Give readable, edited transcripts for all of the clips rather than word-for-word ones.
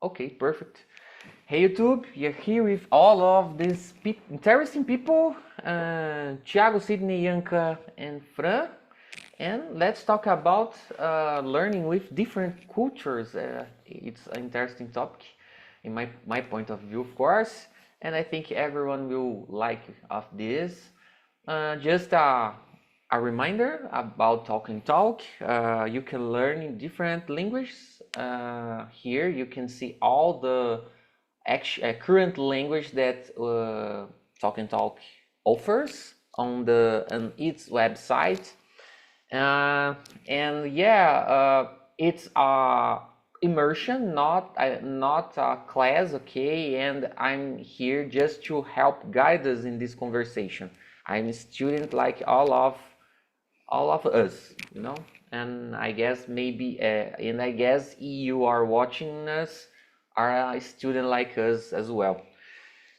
Okay, perfect. Hey YouTube, you're here with all of these interesting people, Thiago, Sidney, Yanka, and Fran. And let's talk about learning with different cultures. It's an interesting topic in my point of view, of course. And I think everyone will like of this. Just a reminder about Talk and Talk. You can learn in different languages. Here you can see all the current language that Talk and Talk offers on its website. And yeah, it's a immersion, not a class, okay? And I'm here just to help guide us in this conversation. I'm a student like all of us, you know. And I guess you are watching us are a student like us as well.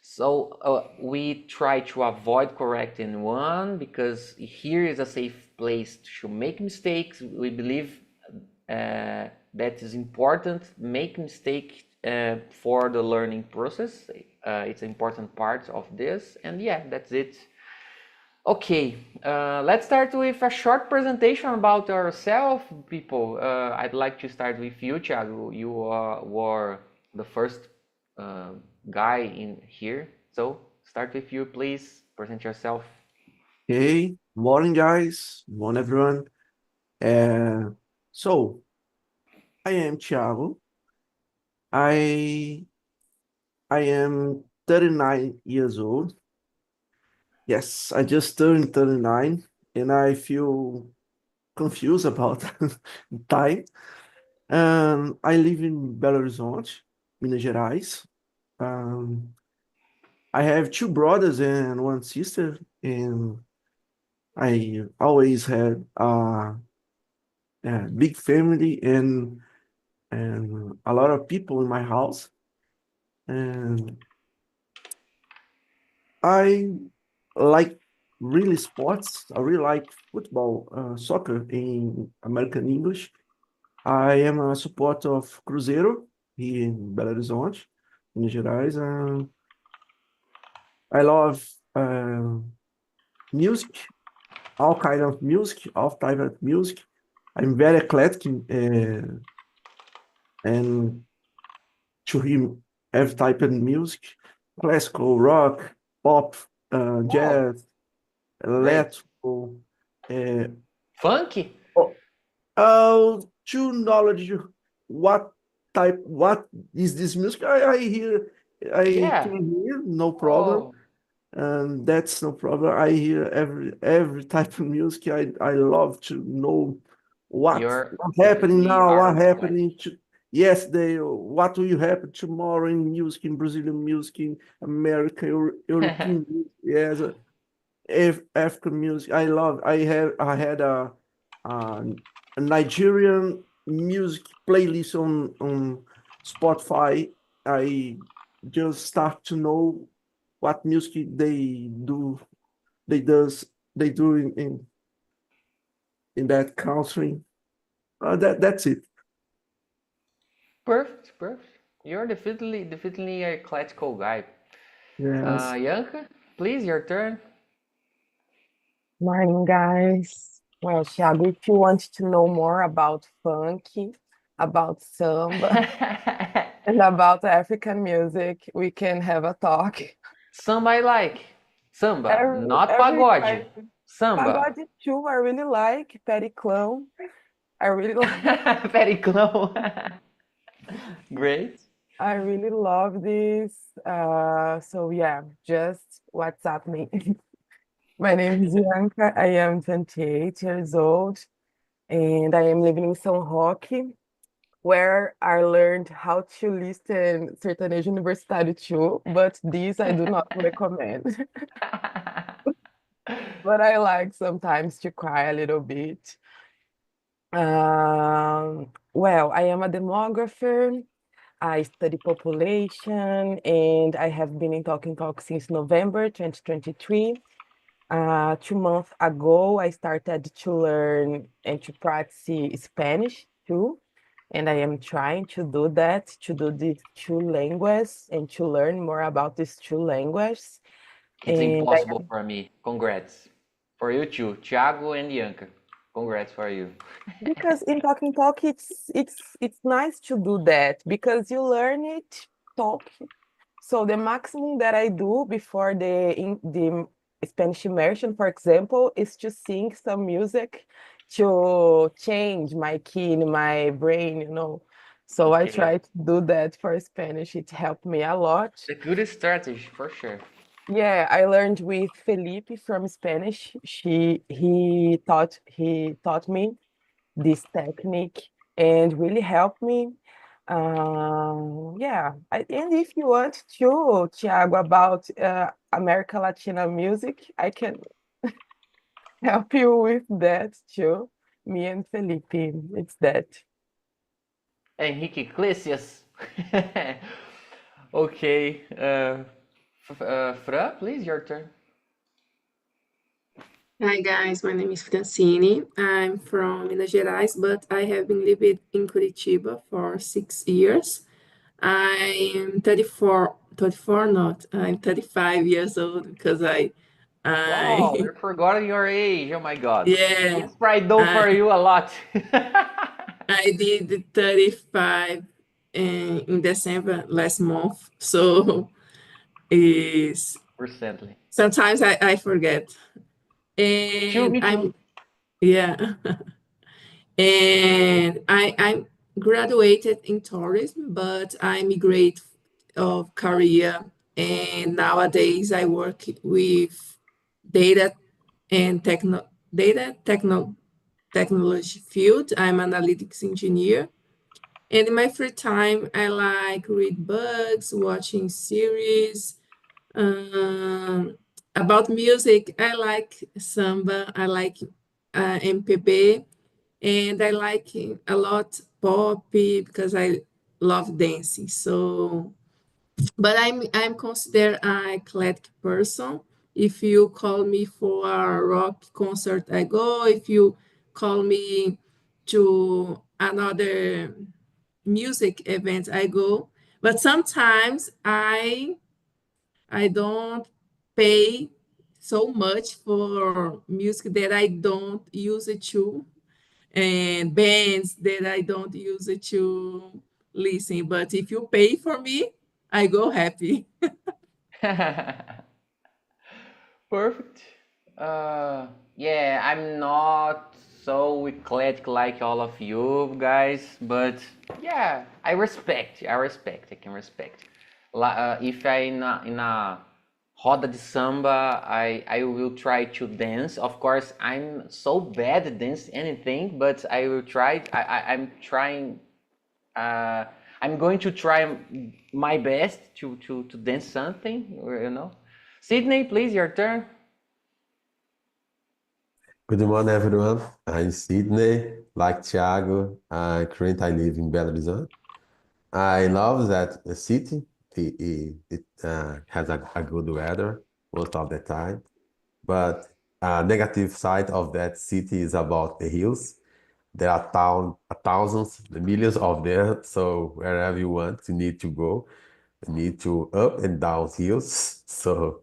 So we try to avoid correcting one because here is a safe place to make mistakes. We believe that is important. Make mistake for the learning process. It's an important part of this. And yeah, that's it. Okay, let's start with a short presentation about ourselves, people. I'd like to start with you, Thiago. You were the first guy in here. So start with you, please. Present yourself. Hey, morning guys, morning everyone. Uh, so I am Thiago. I I am 39 years old. Yes, I just turned 39 and I feel confused about time. I live in Belo Horizonte, Minas Gerais. Um, I have two brothers and one sister, and I always had a big family and a lot of people in my house. And I like really sports. I really like football, soccer in American English. I am a supporter of Cruzeiro here in Belo Horizonte, Minas Gerais. I love music, all kind of music, all type of music. I'm very eclectic and to him every type of music, classical, rock, pop, Wow, jazz, great. electrical. Uh, Funky? oh, to knowledge what what is this music? I hear, I Yeah. can hear, no problem. Oh, And that's no problem. I hear every type of music. I love to know you're what happening definitely now, are what eclectic. happening to yesterday, what will happen tomorrow in music, in Brazilian music, in America, European music, yes, African music. I love. I had a, a Nigerian music playlist on Spotify. I just start to know what music they does they do in that country. That's it. Perfect, perfect. You're definitely a eclectical guy. Yes. Yanka, please, your turn. Morning, guys. Well, Thiago, if you want to know more about funk, about samba, and about African music, we can have a talk. Samba I like. Samba, not Every pagode. type. Samba. Pagode too, I really like. Petty Clown, I really like. Very close. Great. I really love this. So yeah, just WhatsApp me. My name is Bianca. I am 28 years old, and I am living in São Roque, where I learned how to listen sertanejo universitário too, but this I do not recommend. But I like sometimes to cry a little bit. Well, I am a demographer. I study population, and I have been in Talking Talk since November 2023. 2 months ago, I started to learn and to practice Spanish too. and I am trying to do that, to do these two languages and to learn more about these two languages. It's And impossible for me. Congrats. For you too, Thiago and Bianca. Congrats for you. because in talk, it's nice to do that because you learn it talk. So the maximum that I do before the Spanish immersion, for example, is to sing some music to change my key in my brain, you know. So I Okay. try to do that for Spanish. It helped me a lot. A good strategy for sure. Yeah, I learned with Felipe from Spanish. He taught me this technique and really helped me. Yeah, and if you want to, Thiago, about America Latina music, I can help you with that too. Me and Felipe, it's that. Henrique Iglesias. Okay. Fra, please, your turn. Hi guys, my name is Francine. I'm from Minas Gerais, but I have been living in Curitiba for 6 years. I'm 34 not, I'm 35 years old because Wow, I, you forgot your age. Oh my God. yeah, It's pride though for I, you a lot. I did 35 in December last month. So is Recently. sometimes I forget. Me too, And me too. yeah. And I'm graduated in tourism, but I migrate of career. And nowadays I work with data and technology field. I'm analytics engineer. And in my free time, I like read books, watching series. Um, about music, I like samba, I like MPB, and I like a lot pop because I love dancing. So, but I'm considered an eclectic person. If you call me for a rock concert, I go. If you call me to another music event, I go. But sometimes I don't pay so much for music that I don't use it to, and bands that I don't use it to listen. But if you pay for me, I go happy. Perfect. Yeah, I'm not so eclectic like all of you guys, but yeah, I respect. I respect. I can respect. If I in a roda de samba, I will try to dance. Of course, I'm so bad at dance anything, but I will try. I'm trying. Uh, I'm going to try my best to dance something. You know. Sydney, please, your turn. Good morning, everyone. I'm Sydney. Like Thiago, currently I live in Belo Horizonte. I love that the city. It has a good weather most of the time. But negative side of that city is about the hills. There are thousands, millions of them. So wherever you want, you need to go. You need to up and down hills. So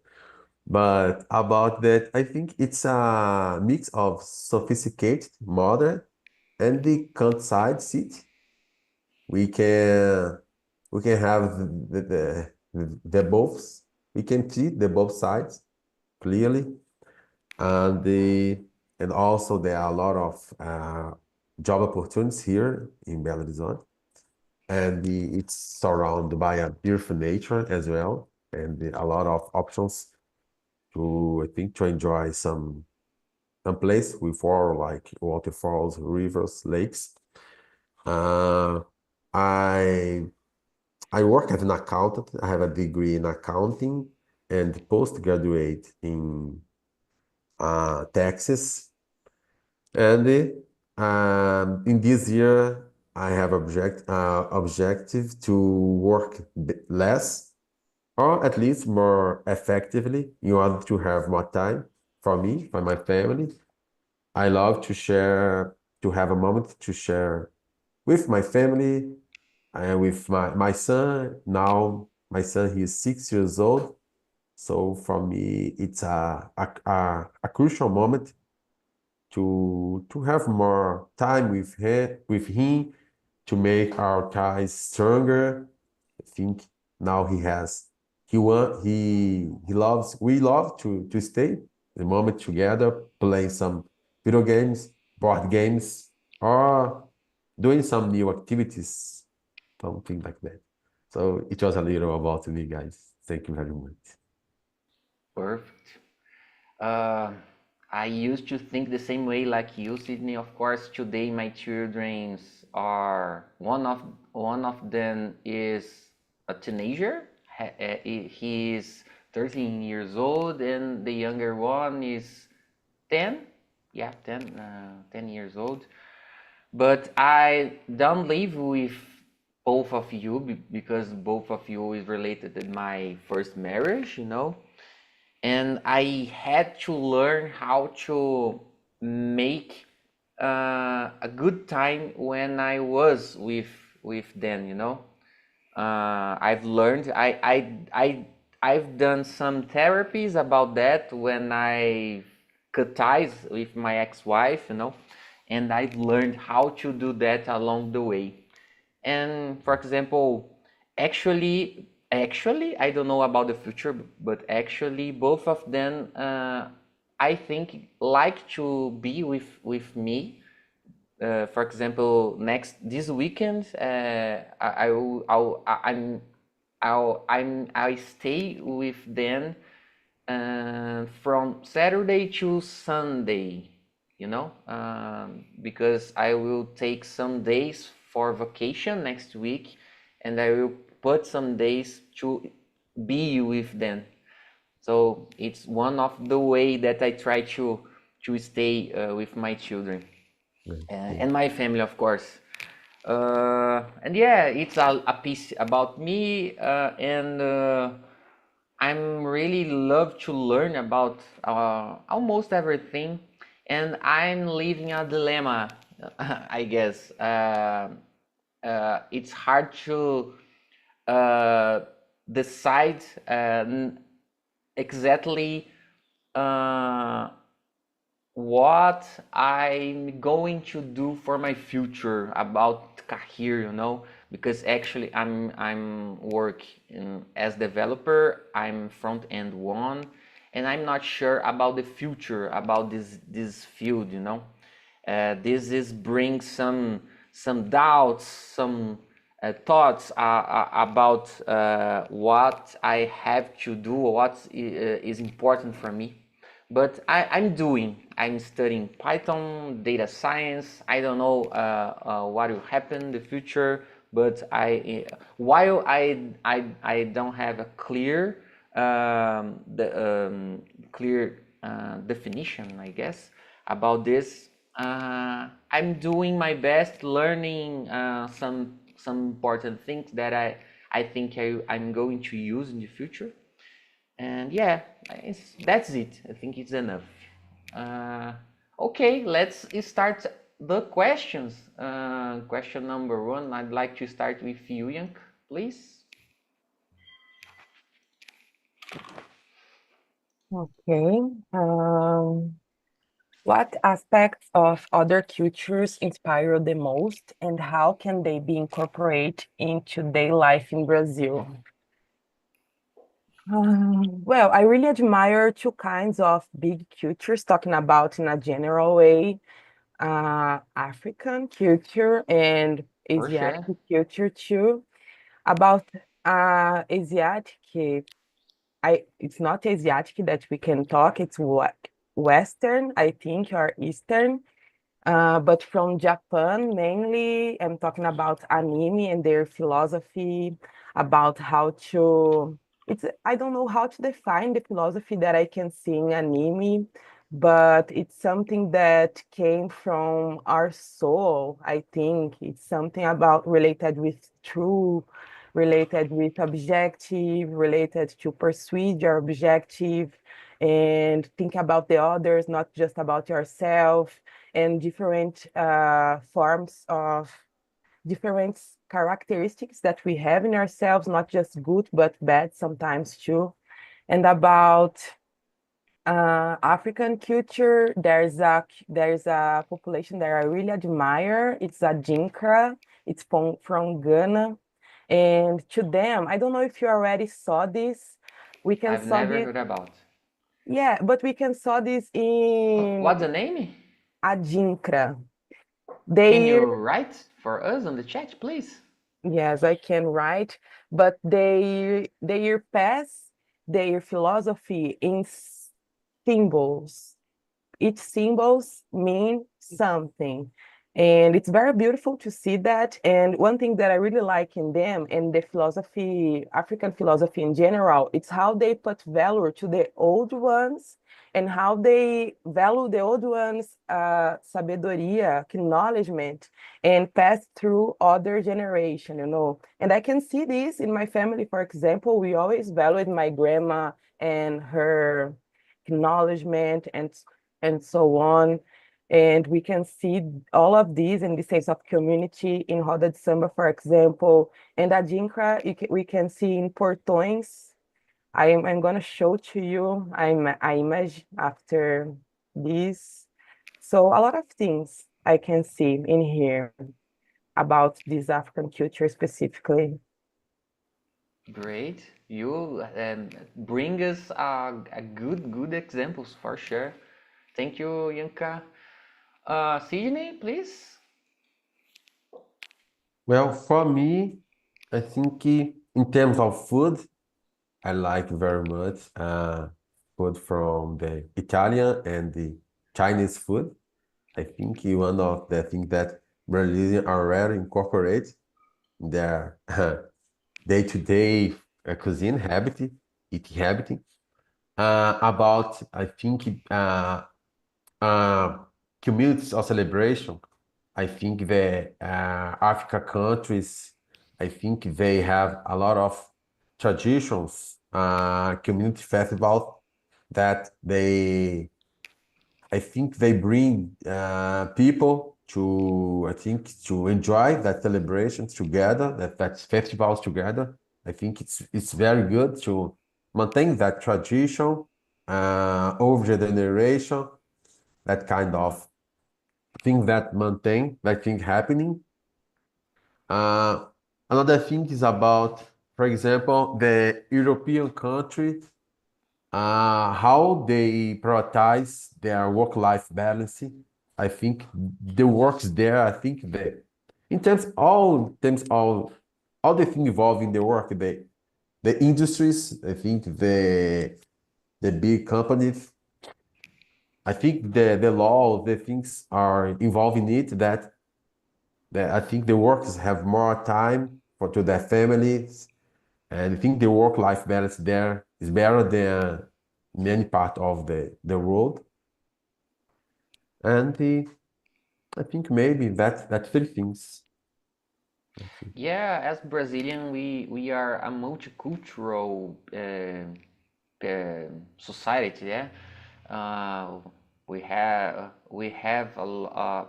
but about that, I think it's a mix of sophisticated, modern, and the countryside city. We can we can have the both. We can see the both sides clearly, and also there are a lot of job opportunities here in Belo Horizonte, and it's surrounded by a beautiful nature as well, and a lot of options to I think to enjoy some place with all like waterfalls, rivers, lakes. Uh, I I work as an accountant. I have a degree in accounting and postgraduate in taxes. And in this year, I have objective to work less or at least more effectively in order to have more time for me, for my family. I love to share, to have a moment to share with my family and with my son. Now, my son, he is 6 years old. So for me, it's a crucial moment to have more time with him to make our ties stronger. I think now he loves we love to stay the moment together, playing some video games, board games, or doing some new activities, something like that. So it was a little about me, guys. Thank you very much. Perfect. Uh, I used to think the same way like you, Sydney. Of course, today my childrens are one of them is a teenager. He is 13 years old, and the younger one is 10. Yeah, 10 years old. But I don't live with both of you because both of you is related to my first marriage, and I had to learn how to make a good time when I was with them. I've learned I've done some therapies about that when I cut ties with my ex-wife, and I've learned how to do that along the way. And for example, actually, I don't know about the future, but actually, both of them, I think, like to be with me. For example, this weekend, I will, I stay with them from Saturday to Sunday, because I will take some days for vacation next week, and I will put some days to be with them. So it's one of the way that I try to stay with my children and my family, of course. And yeah, it's a piece about me, and I'm really love to learn about almost everything, and I'm living a dilemma, I guess. It's hard to uh, decide exactly uh, what I'm going to do for my future about career, because actually I'm working as developer, I'm front end one, and I'm not sure about the future about this field, this is bring some doubts, some thoughts about what I have to do, what is important for me. But I'm studying Python, data science. I don't know what will happen in the future, but while I don't have a clear definition, I guess, about this, I'm doing my best learning some important things that I think I'm going to use in the future. And yeah, that's it. I think it's enough. Okay, let's start the questions. Question number one, I'd like to start with you, Yank, please. Okay. What aspects of other cultures inspire you the most, and how can they be incorporated into daily life in Brazil? Well, I really admire two kinds of big cultures, talking about in a general way, African culture and For sure. Asiatic culture too. About Asiatic, it's not Asiatic that we can talk, it's what Western, I think, or Eastern. But from Japan, mainly, I'm talking about anime and their philosophy about how to. I don't know how to define the philosophy that I can see in anime, but it's something that came from our soul. I think it's something about related with truth, related with objective, related to pursue your objective, and think about the others, not just about yourself, and different forms of different characteristics that we have in ourselves, not just good, but bad sometimes too. And about African culture, there's a population that I really admire. It's a Adinkra. It's from Ghana. And to them, I don't know if you already saw this. We can I've saw never this, heard about. yeah, but we can saw this in What's the name? Adinkra. Can you They, write for us on the chat, please? yes, I can write, but they pass their philosophy in symbols. Each symbols mean something. And it's very beautiful to see that. And one thing that I really like in them and the philosophy, African philosophy in general, it's how they put value to the old ones and how they value the old ones, sabedoria, acknowledgement, and pass through other generation, you know. And I can see this in my family, for example, we always valued my grandma and her acknowledgement and so on. And we can see all of these in the sense of community in Roda de Samba, for example. And Adinkra, we can see in Portões. I'm going to show to you an image after this. So a lot of things I can see in here about this African culture specifically. Great. You bring us a good examples for sure. Thank you, Yanka. Sydney, please. Well, for me, I think in terms of food, I like very much food from the Italian and the Chinese food. I think one of the things that Brazilians already incorporate in their day-to-day cuisine habit, eating habit. About, I think, uh, communities of celebration. I think the Africa countries, I think they have a lot of traditions, community festivals that I think they bring people to, I think, to enjoy that celebrations together, that festivals together. I think it's very good to maintain that tradition over the generation, that kind of thing that maintain that thing happening. Uh, Another thing is about, for example, the European countries, how they prioritize their work-life balance. I think the works there, I think in terms all the things involved in the work, the industries, I think the big companies, I think the law, the things are involved in it that I think the workers have more time to their families, and I think the work-life balance there is better than many part of the world. And I think maybe that three things. Yeah, as Brazilian, we are a multicultural society. Yeah, uh, we have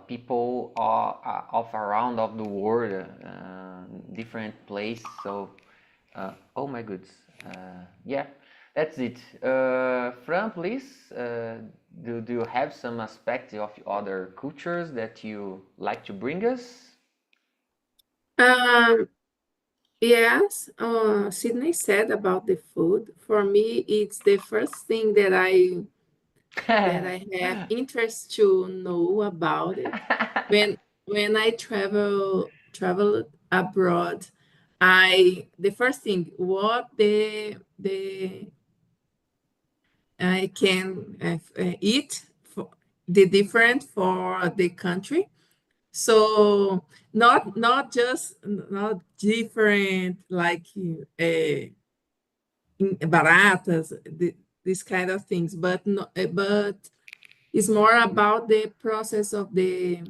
people of around of the world, different place. So, oh my goodness, yeah, that's it. Fran, please, do you have some aspect of other cultures that you like to bring us? Um, yes, Sydney said about the food. For me, it's the first thing that I have interest to know about it. When I traveled abroad, the first thing what the I can eat for the different for the country. So not just not different like baratas, these kind of things, but no, but it's more about the process of the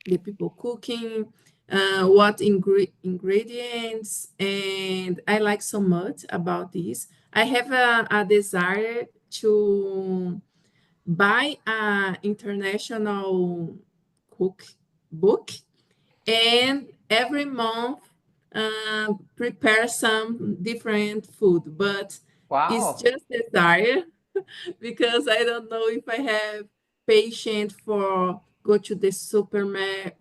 people cooking, what ingredients, and I like so much about this. I have a desire to buy an international cook book and every month prepare some different food, but it's Wow. just desire because I don't know if I have patience for go to the supermarket,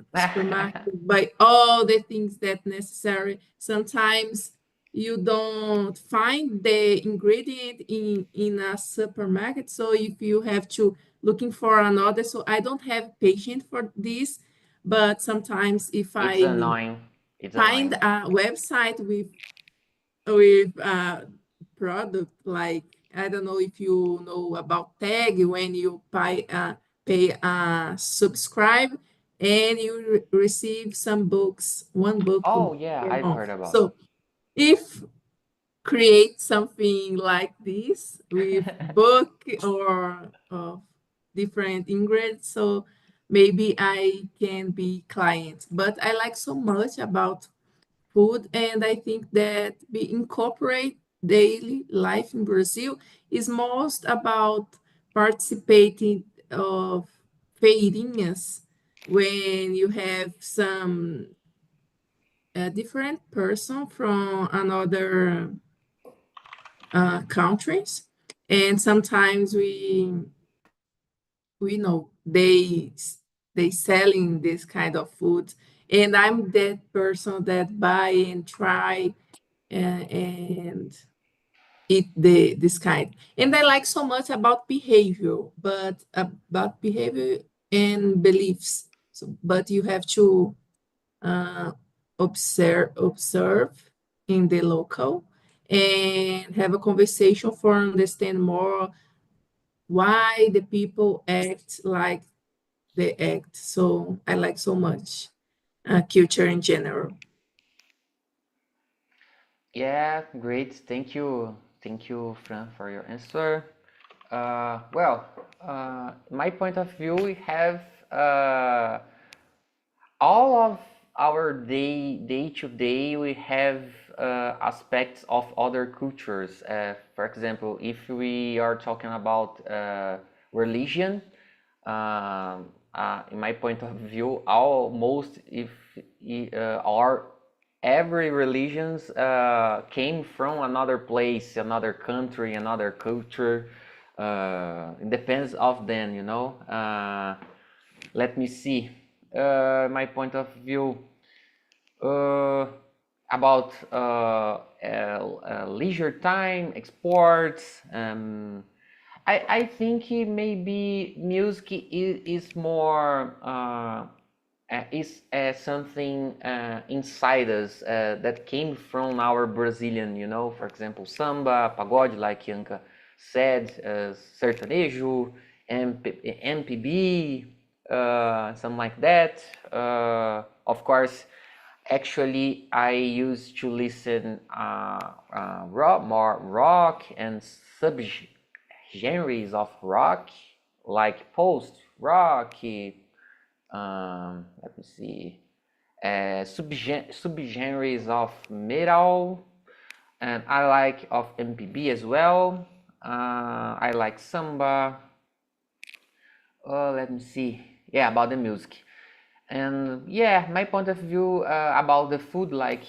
buy all the things that necessary. Sometimes you don't find the ingredient in a supermarket, so if you have to looking for another, so I don't have patience for this. But sometimes if It's I annoying. It's find annoying. a website with product like I don't know if you know about tag when you pay a subscribe and you receive some books, one book Oh yeah, per I've month. heard about. So if create something like this with book or of different ingredients, so maybe I can be client. But I like so much about food. And I think that we incorporate daily life in Brazil is most about participating of feirinhas when you have some different person from another countries, and sometimes we know they selling this kind of food, and I'm that person that buy and try and eat this kind. And I like so much about behavior, but about behavior and beliefs. So, but you have to uh, observe in the local and have a conversation for understand more why the people act like they act. So I like so much culture in general. Yeah, great. Thank you, Fran, for your answer. Well, my point of view, we have all of our day to day, we have aspects of other cultures. For example, if we are talking about religion, in my point of view, almost if our every religions came from another place, another country, another culture. It depends of them, you know. Let me see. My point of view uh, about leisure time, exports. I think maybe music is more is something inside us that came from our Brazilian, you know, for example, samba, pagode, like Yanka said, sertanejo, MPB, something like that. Of course, actually, I used to listen more rock and sub-genres of rock, like post-rock, let me see, subgenres of metal, and I like of MPB as well. I like samba. Let me see. Yeah, about the music. And yeah, my point of view about the food, like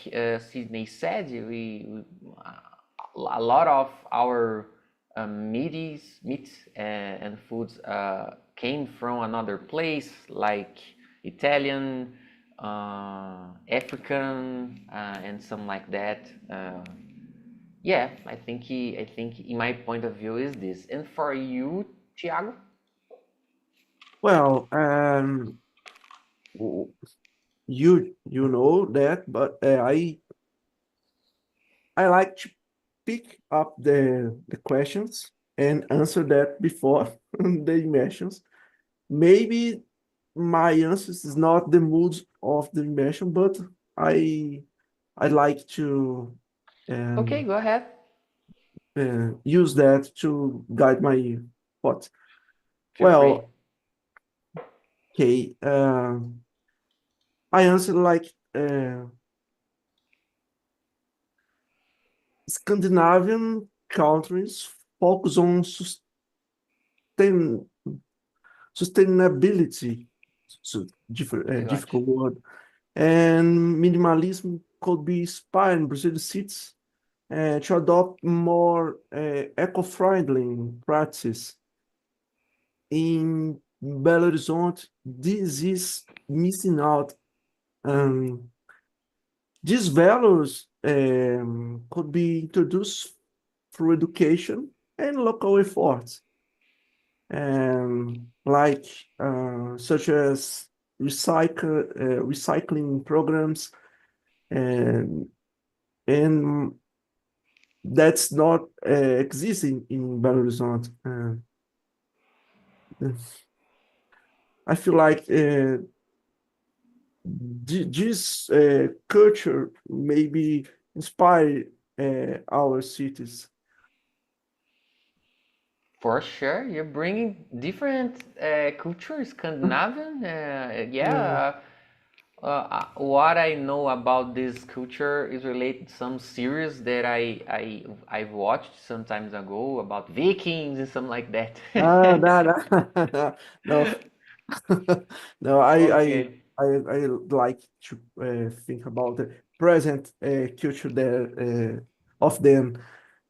Sydney said, a lot of our meats and foods came from another place, like Italian, African, and some like that. Yeah, I think in my point of view is this. And for you, Thiago? Well, w- you know that, but I like to pick up the questions and answer that before the immersions. Maybe my answers is not the mood of the immersion, but I I like to Okay, um, go ahead. use that to guide my thoughts. Feel free. Well, okay. I answer like Scandinavian countries focus on sustain, sustainability. So I got you. difficult word. And minimalism could be inspiring Brazilian cities to adopt more eco-friendly practices. In Belo Horizonte, this is missing out. Um, these values could be introduced through education and local efforts, like such as recycling programs, and and that's not existing in Belo Horizonte. I feel like this culture maybe inspire our cities. For sure, you're bringing different cultures, Scandinavian. Yeah, what I know about this culture is related to some series that I've watched some times ago about Vikings and something like that. No, no, no, no. Okay. I like to think about the present culture there of them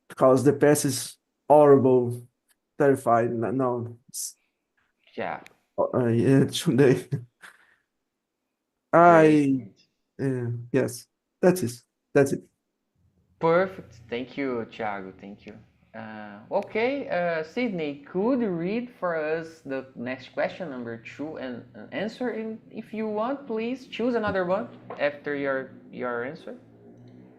because the past is horrible, terrifying. No, Yeah. yeah, today Great. I yes, that's it. That's it. Perfect. Thank you, Thiago. Thank you. Okay, Sydney, could you read for us the next question, number 2, and answer? If you want, please choose another one after your answer.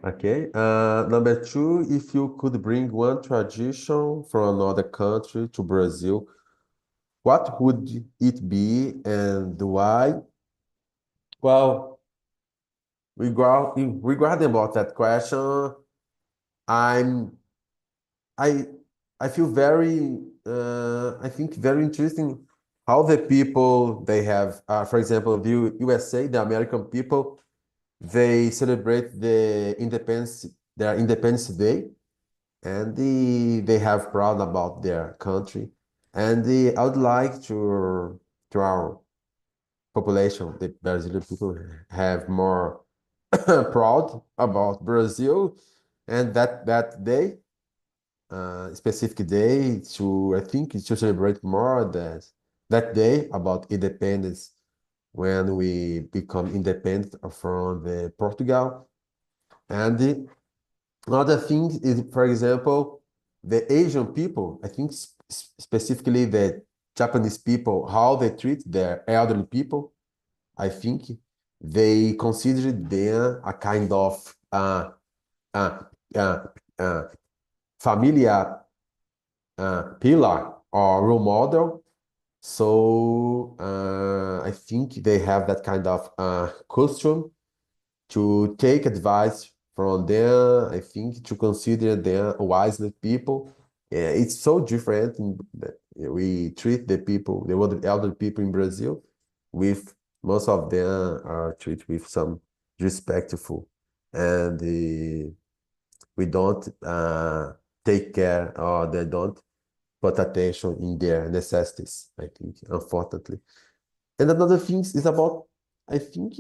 Okay. Number 2, if you could bring one tradition from another country to Brazil, what would it be and why? Well, regarding about that question, I'm I I feel very I think very interesting how the people they have for example the USA, the American people, they celebrate their Independence Day, and they have proud about their country, and I would like to our population, the Brazilian people, have more proud about Brazil, and that day, specific day, to I think to celebrate more that day about independence, when we become independent from the Portugal. And the other thing is, for example, the Asian people, I think specifically the Japanese people, how they treat their elderly people. I think they consider them a kind of uh, uh, uh, familiar pillar or role model. So I think they have that kind of custom to take advice from them. I think to consider them wise people. Yeah, it's so different that we treat the people, the elder people in Brazil, with most of them are treated with some respectful, and we don't take care, or they don't put attention in their necessities, I think, unfortunately. And another thing is about, I think,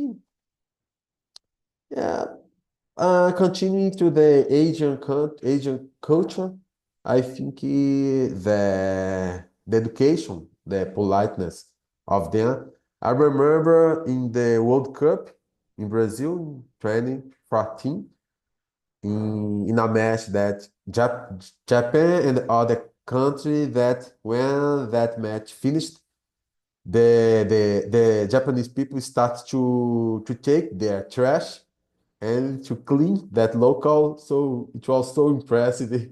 yeah, continuing to the Asian culture, I think the education, the politeness of them. I remember in the World Cup in Brazil in 2014, in a match that Japan and other country, that when that match finished, the Japanese people start to take their trash and to clean that local. So it was so impressive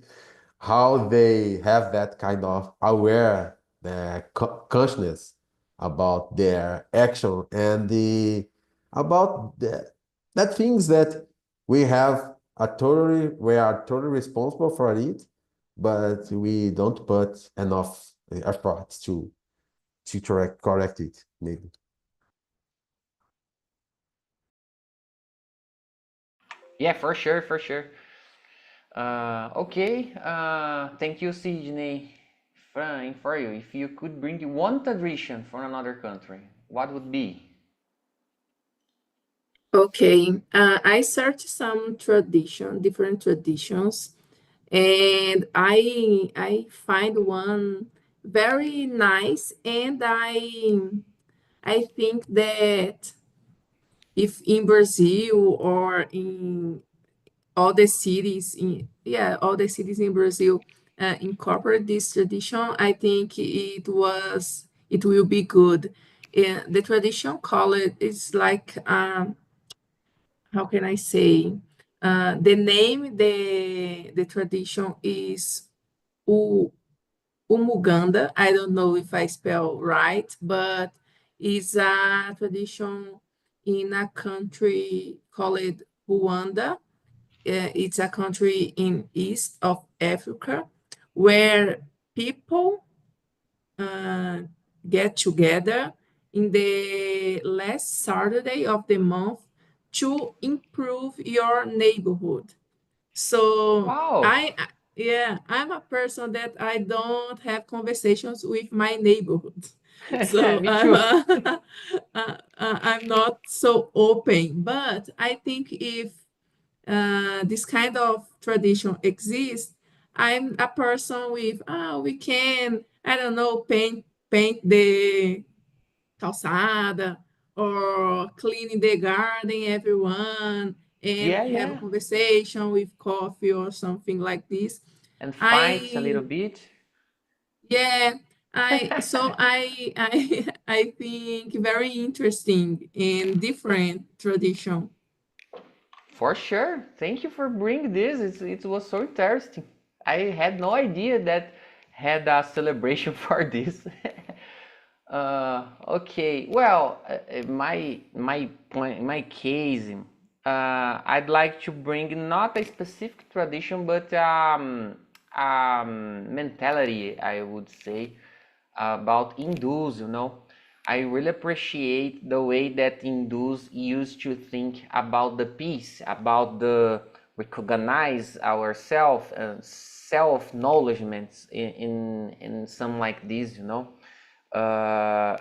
how they have that kind of aware consciousness about their action, and the about that things that we are totally responsible for it, but we don't put enough effort to correct it, maybe. Yeah, for sure, for sure. Okay, thank you, Sydney. Fine for you. If you could bring one tradition from another country, what would be? Okay, I searched some different traditions, and I find one very nice, and I think that if in Brazil or in all the cities in Brazil incorporate this tradition, I think it will be good. The tradition call it is like how can I say? The name the tradition is U Umuganda. I don't know if I spell right, but it's a tradition in a country called Rwanda. It's a country in east of Africa where people uh, get together in the last Saturday of the month to improve your neighborhood. So Wow. yeah, I'm a person that I don't have conversations with my neighborhood. So Me too. I'm not so open, but I think if this kind of tradition exists, I'm a person with, we can, I don't know, paint the calçada or cleaning the garden, everyone, and Yeah, have a yeah. conversation with coffee or something like this. And fights a I, little bit. yeah, I think very interesting and different tradition. For sure. Thank you for bringing this. It was so interesting. I had no idea that had a celebration for this. Okay. Well, my point, my case, I'd like to bring not a specific tradition, but mentality, I would say, about Hindus, you know. I really appreciate the way that Hindus used to think about the peace, about the recognize ourselves and self-acknowledgements in some like this, you know. Uh,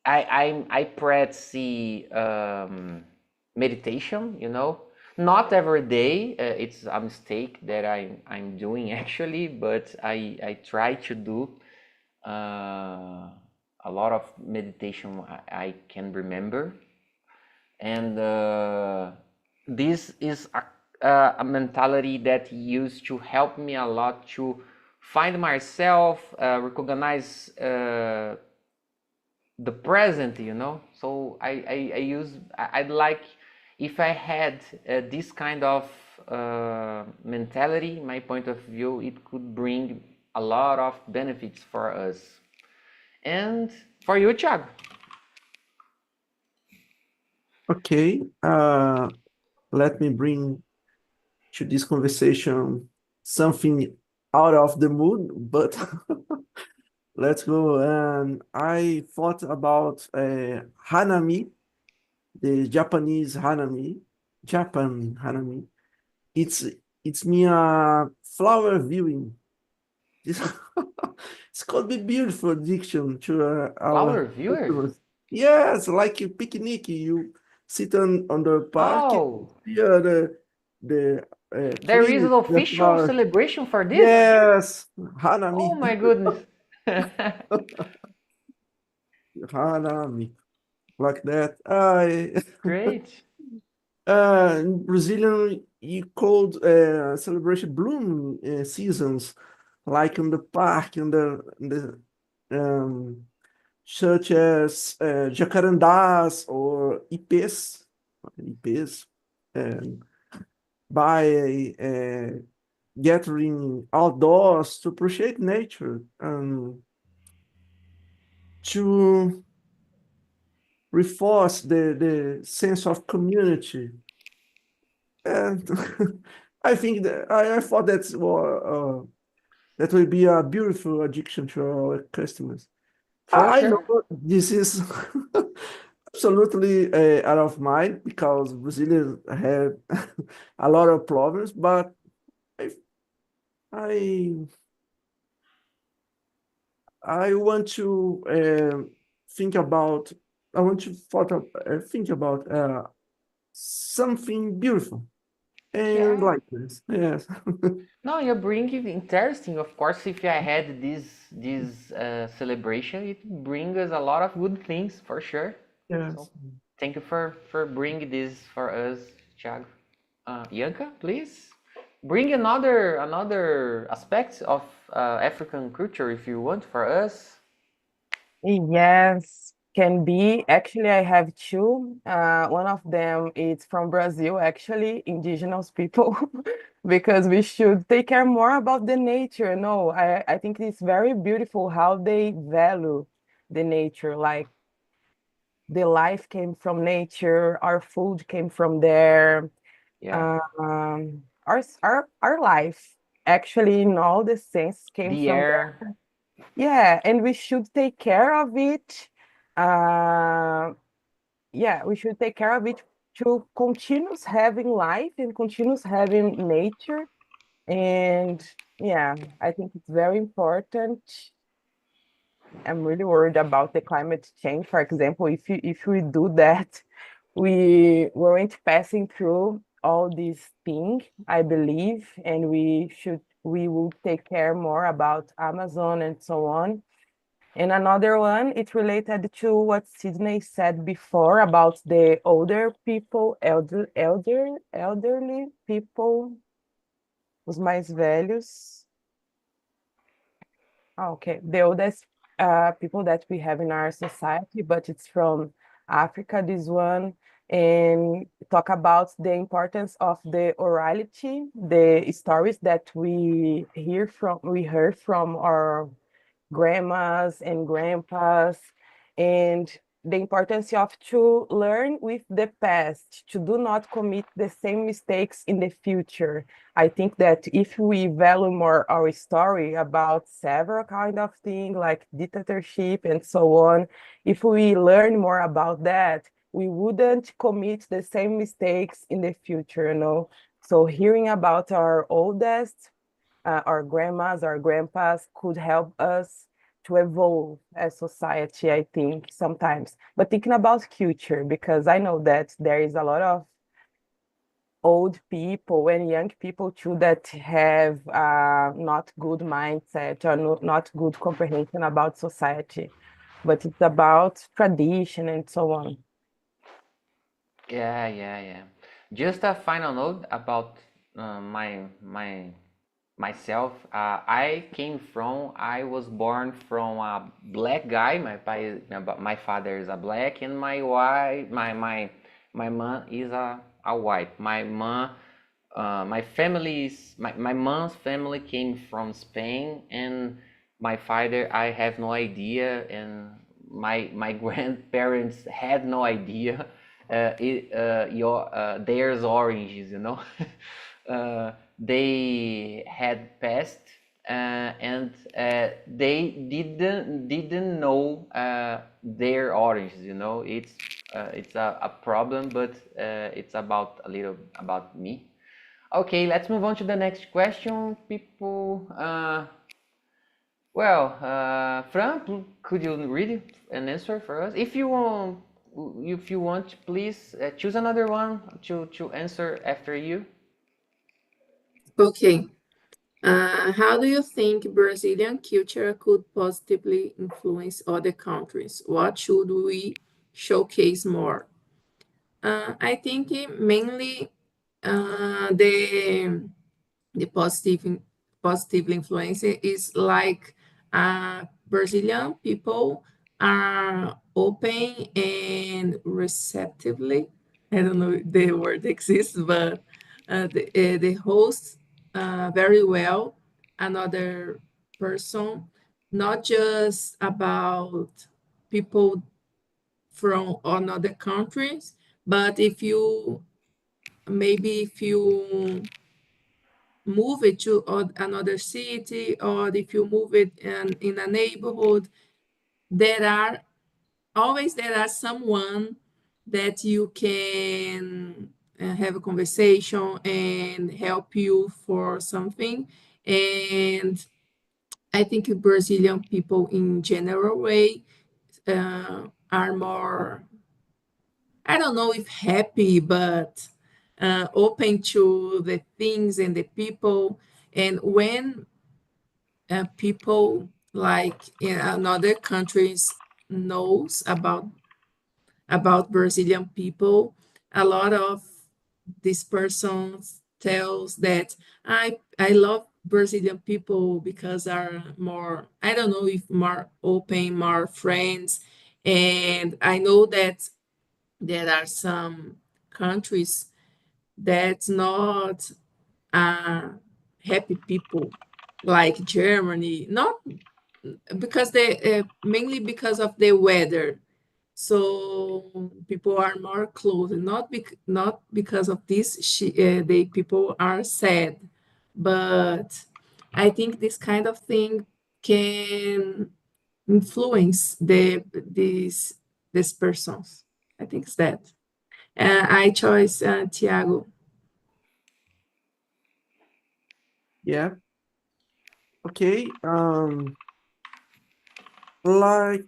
I practice meditation, you know, not every day. It's a mistake that I'm doing actually, but I try to do a lot of meditation I can remember, and this is a mentality that used to help me a lot to find myself, recognize the present, you know. So I'd like if I had this kind of mentality, my point of view, it could bring a lot of benefits for us. And for you, Thiago. Okay, let me bring to this conversation something out of the mood, but let's go. And I thought about Hanami, the Japanese Hanami, Japan Hanami. It's it's me a flower viewing. This it's called the beautiful addiction to our Flower viewers? customers. Yes, like a picnic. You sit on the park, Oh, yeah, the there is trees, an the official flowers. celebration for this? Yes, Oh Hanami, my goodness. Hanami, like that. I Great. in Brazilian, you called celebration bloom seasons, like in the park, in the such as jacarandás or ipês, and by gathering outdoors to appreciate nature and to reinforce the sense of community. And I think I thought that will be a beautiful addiction to our customers. For I know sure. this is absolutely out of mind because Brazilians have a lot of problems, but I I, I want to think about I want to think about something beautiful and Yeah. like this. Yes. No, you bring it interesting. Of course, if I had this celebration, it brings us a lot of good things for sure. Yes. So thank you for bringing this for us, Thiago. Bianca, please bring another aspect of African culture if you want for us. Yes, can be. Actually, I have two. One of them is from Brazil, actually, indigenous people, because we should take care more about the nature. No, I think it's very beautiful how they value the nature. Like the life came from nature, our food came from there. Yeah, Our life actually in all the sense came the from air. there. Yeah, and we should take care of it. Uh, yeah, we should take care of it to continuous having life and continuous having nature. And yeah, I think it's very important. I'm really worried about the climate change. For example, if we do that, we weren't passing through all these things, I believe, and we will take care more about Amazon and so on. And another one, it's related to what Sydney said before about the older people, elderly people, os mais velhos. Oh, okay, the oldest people that we have in our society, but it's from Africa, this one, and talk about the importance of the orality, the stories that we heard from our grandmas and grandpas, and the importance of to learn with the past, to do not commit the same mistakes in the future. I think that if we value more our story about several kind of things like dictatorship and so on, if we learn more about that, we wouldn't commit the same mistakes in the future, you know. So hearing about our oldest our grandmas, our grandpas could help us to evolve as society, I think, sometimes. But thinking about future, because I know that there is a lot of old people and young people too that have not good mindset or not good comprehension about society. But it's about tradition and so on. Yeah. Just a final note about myself. I was born from a black guy. My father is a black, and my mom is a white. My mom's family came from Spain, and my father, I have no idea, and my grandparents had no idea. There's oranges, you know. They had passed, and they didn't know their oranges, you know. It's a problem, but it's about a little about me. Okay, let's move on to the next question, people. Fran, could you read an answer for us? If you want, please choose another one to answer after you. Okay. How do you think Brazilian culture could positively influence other countries? What should we showcase more? I think mainly the positive influence is like Brazilian people are open and receptively. I don't know if the word exists, but they host very well another person, not just about people from another countries, but if you move it to another city, or if you move it in a neighborhood, there are someone that you can have a conversation and help you for something. And I think Brazilian people in general way are more I don't know if happy, but open to the things and the people. And when people like in other countries knows about Brazilian people, a lot of these persons tells that I love Brazilian people because are more, I don't know if more open, more friends. And I know that there are some countries that's not happy people like Germany, not because they mainly because of the weather. So people are more close, not because of this. The people are sad, but I think this kind of thing can influence these persons. I think it's that. I chose Tiago. Yeah. Okay. Like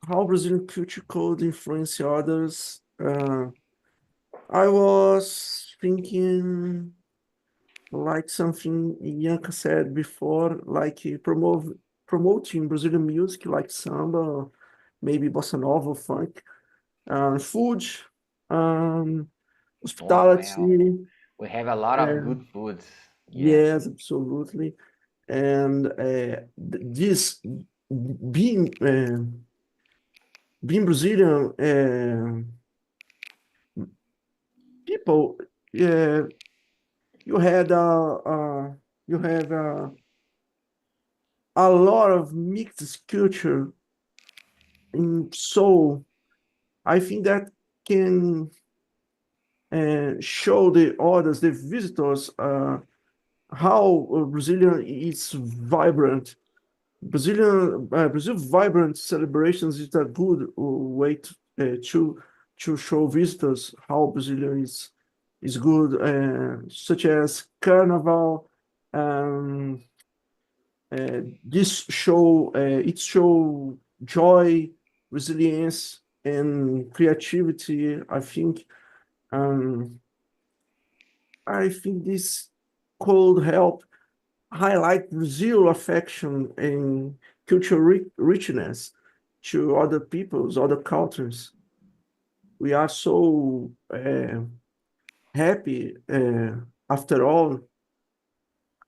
how Brazilian culture could influence others. I was thinking like something Yanka said before, like promoting Brazilian music like samba, maybe bossa nova, funk, food, um, Oh, well, hospitality. we have a lot of uh, good foods. Yeah, yes, absolutely. And this being being Brazilian people, you had you have a lot of mixed culture, and so I think that can show the others, the visitors, how Brazilian is vibrant. Brazil vibrant celebrations is a good way to show visitors how Brazilian is good, such as Carnival. Um, this show it show joy, resilience, and creativity. Um, I think this could help highlight Brazil affection and cultural richness to other peoples, other cultures. We are so happy after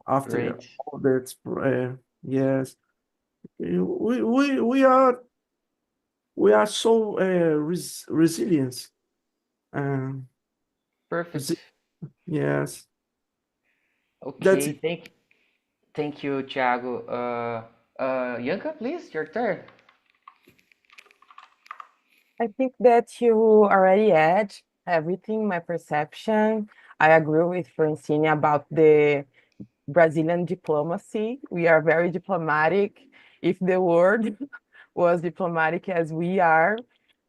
after great. all that. Yes, we are so resilient. Um, Perfect. yes, that's Okay, thank you, Thiago. Yanka, please, your turn. I think that you already had everything, my perception. I agree with Francine about the Brazilian diplomacy. We are very diplomatic. If the world was diplomatic as we are,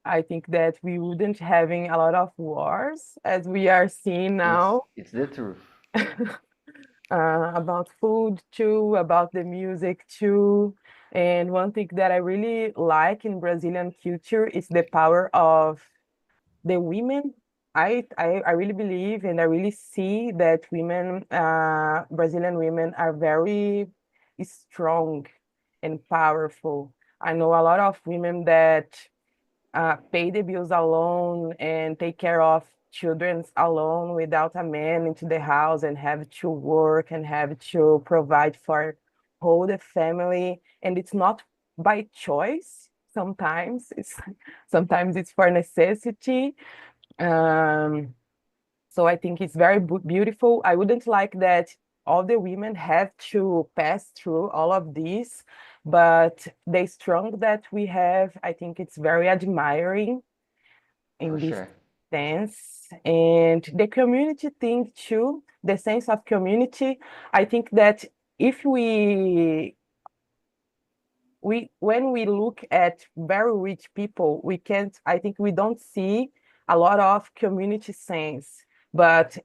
I think that we wouldn't having a lot of wars as we are seeing now. It's the truth. About food too, about the music too. And one thing that I really like in Brazilian culture is the power of the women. I really believe and I really see that women, Brazilian women are very strong and powerful. I know a lot of women that pay the bills alone and take care of children alone without a man into the house and have to work and have to provide for whole the family. And it's not by choice. Sometimes it's for necessity. Um, so I think it's very beautiful. I wouldn't like that all the women have to pass through all of this, but the strength that we have, I think it's very admiring For in this sure. sense. And the community thing too, the sense of community, I think that if we when we look at very rich people, we can't, I think we don't see a lot of community sense. But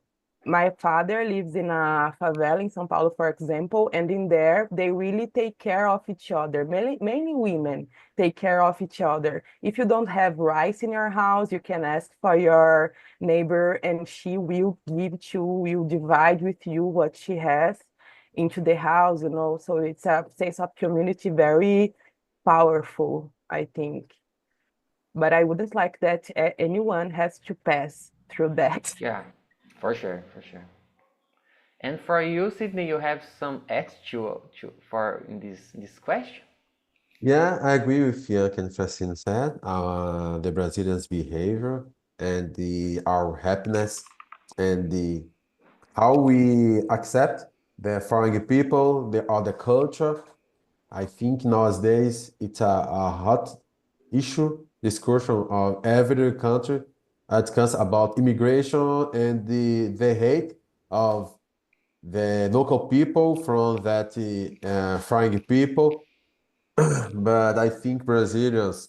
my father lives in a favela in São Paulo, for example, and in there they really take care of each other. Many women take care of each other. If you don't have rice in your house, you can ask for your neighbor, and she will will divide with you what she has into the house, you know. So it's a sense of community very powerful, I think. But I wouldn't like that anyone has to pass through that. Yeah, for sure, for sure. And for you, Sydney, you have some edge for in this question? Yeah, I agree with Bianca and Francine said. The Brazilians' behavior and our happiness and how we accept the foreign people, the other culture. I think nowadays it's a hot issue, discussion of every country. Discuss about immigration and the hate of the local people from that foreign people. But I think Brazilians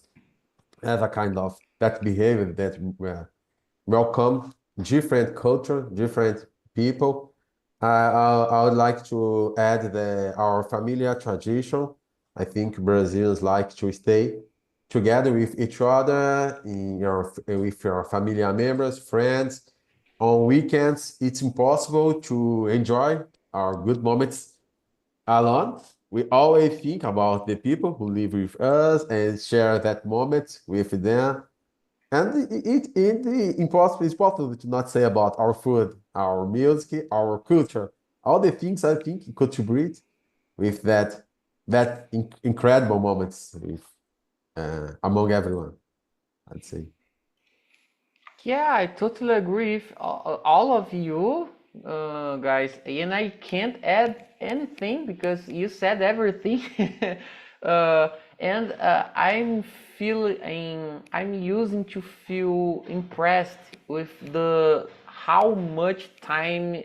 have a kind of that behavior that welcome different culture, different people. I would like to add our familiar tradition. I think Brazilians like to stay together with each other with your familiar members, friends. On weekends, it's impossible to enjoy our good moments alone. We always think about the people who live with us and share that moment with them. And it's possible to not say about our food, our music, our culture, all the things I think contribute with that incredible moments with among everyone, I'd say. Yeah, I totally agree with all of you guys, and I can't add anything because you said everything. And I'm using to feel impressed with the how much time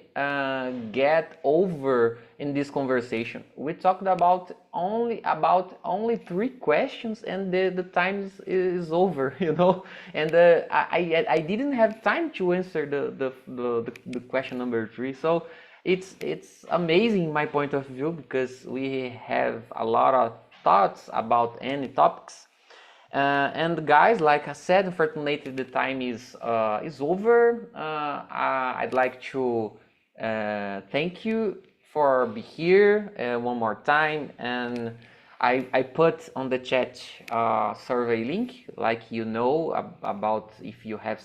get over in this conversation. We talked about only 3 questions, and the time is over, you know. And I didn't have time to answer the question number 3. So it's amazing my point of view because we have a lot of thoughts about any topics. And guys, like I said, unfortunately the time is over. I'd like to thank you for being here one more time, and I put on the chat survey link, like you know, about if you have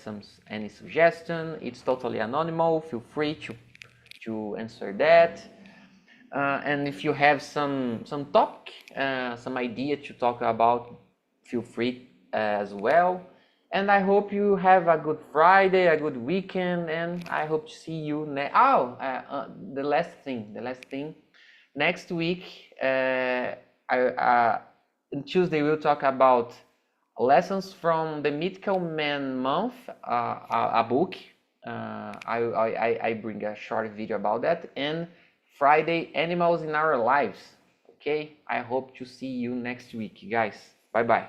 any suggestion. It's totally anonymous. Feel free to answer that. And if you have some topic, some idea to talk about, feel free as well. And I hope you have a good Friday, a good weekend, and I hope to see you the last thing. Next week, on Tuesday we'll talk about lessons from the Mythical Man Month, a book. I bring a short video about that. And Friday, animals in our lives. Okay, I hope to see you next week, guys. Bye bye.